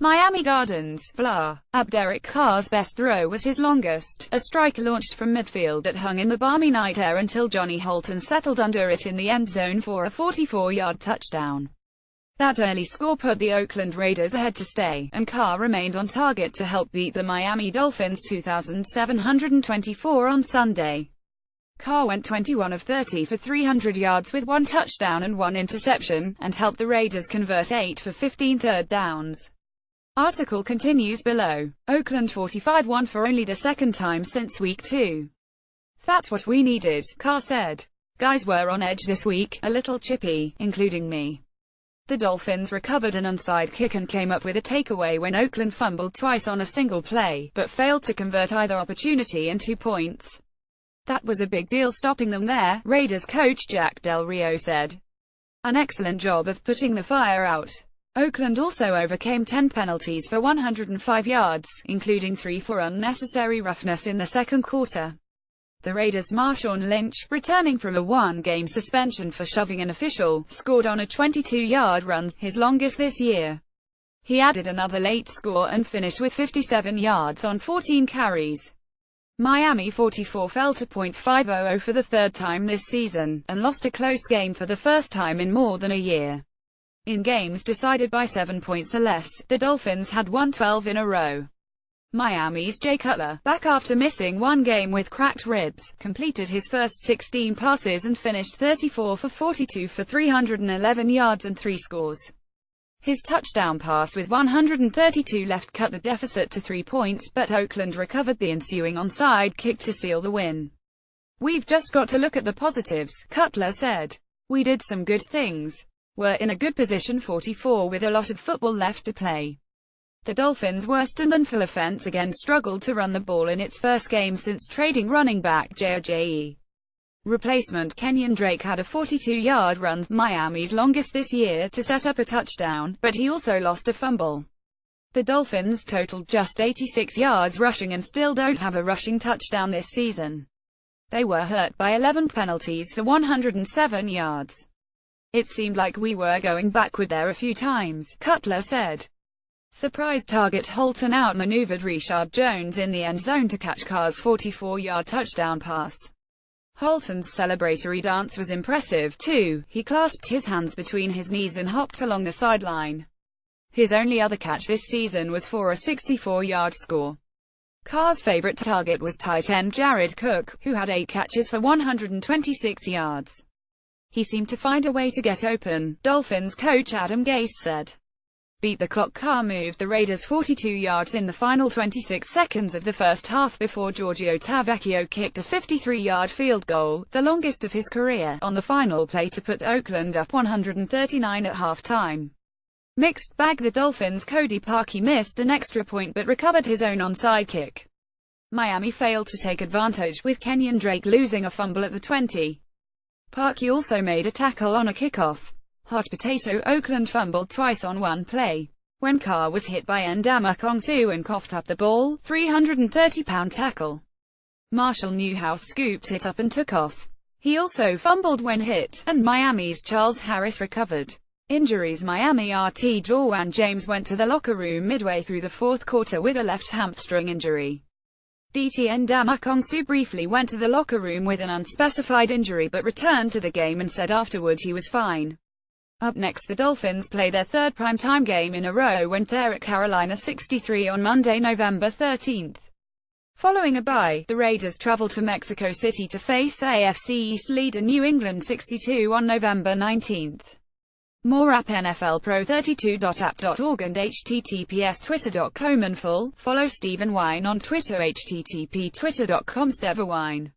Miami Gardens, blah. Derek Carr's best throw was his longest, a strike launched from midfield that hung in the balmy night air until Johnny Holton settled under it in the end zone for a 44-yard touchdown. That early score put the Oakland Raiders ahead to stay, and Carr remained on target to help beat the Miami Dolphins 2,724 on Sunday. Carr went 21 of 30 for 300 yards with 1 touchdown and 1 interception, and helped the Raiders convert 8 for 15 third downs. Article continues below. Oakland 45-1 for only the second time since week 2. "That's what we needed," Carr said. "Guys were on edge this week, a little chippy, including me." The Dolphins recovered an onside kick and came up with a takeaway when Oakland fumbled twice on a single play, but failed to convert either opportunity into points. "That was a big deal stopping them there," Raiders coach Jack Del Rio said. "An excellent job of putting the fire out." Oakland also overcame 10 penalties for 105 yards, including 3 for unnecessary roughness in the second quarter. The Raiders' Marshawn Lynch, returning from a 1-game suspension for shoving an official, scored on a 22-yard run, his longest this year. He added another late score and finished with 57 yards on 14 carries. Miami 44 fell to .500 for the third time this season, and lost a close game for the first time in more than a year. In games decided by 7 points or less, the Dolphins had won 12 in a row. Miami's Jay Cutler, back after missing 1 game with cracked ribs, completed his first 16 passes and finished 34 for 42 for 311 yards and 3 scores. His touchdown pass with 132 left cut the deficit to 3 points, but Oakland recovered the ensuing onside kick to seal the win. "We've just got to look at the positives," Cutler said. "We did some good things. We're in a good position 44 with a lot of football left to play." The Dolphins' worst-than-full offense again struggled to run the ball in its first game since trading running back J.O.J.E. Replacement Kenyon Drake had a 42-yard run, Miami's longest this year, to set up a touchdown, but he also lost a fumble. The Dolphins totaled just 86 yards rushing and still don't have a rushing touchdown this season. They were hurt by 11 penalties for 107 yards. "It seemed like we were going backward there a few times," Cutler said. Surprise target Holton outmaneuvered Reshad Jones in the end zone to catch Carr's 44-yard touchdown pass. Holton's celebratory dance was impressive, too. He clasped his hands between his knees and hopped along the sideline. His only other catch this season was for a 64-yard score. Carr's favorite target was tight end Jared Cook, who had 8 catches for 126 yards. "He seemed to find a way to get open," Dolphins coach Adam Gase said. Beat the clock. Carr moved the Raiders 42 yards in the final 26 seconds of the first half before Giorgio Tavecchio kicked a 53-yard field goal, the longest of his career, on the final play to put Oakland up 139 at halftime. Mixed bag. The Dolphins' Cody Parkey missed an extra point but recovered his own onside kick. Miami failed to take advantage, with Kenyon Drake losing a fumble at the 20. Parkey also made a tackle on a kickoff. Hot potato. Oakland fumbled twice on one play. When Carr was hit by Ndamukong Suh and coughed up the ball, 330-pound tackle. Marshall Newhouse scooped it up and took off. He also fumbled when hit, and Miami's Charles Harris recovered. Injuries. Miami RT Jorwan James went to the locker room midway through the fourth quarter with a left hamstring injury. DT Ndamukong Suh briefly went to the locker room with an unspecified injury but returned to the game and said afterward he was fine. Up next, the Dolphins play their third primetime game in a row when they're at Carolina 63 on Monday, November 13. Following a bye, the Raiders travel to Mexico City to face AFC East leader New England 62 on November 19. More app nflpro32.app.org and https twitter.com and full. Follow Stephen Wine on Twitter http twitter.com/StevaWine.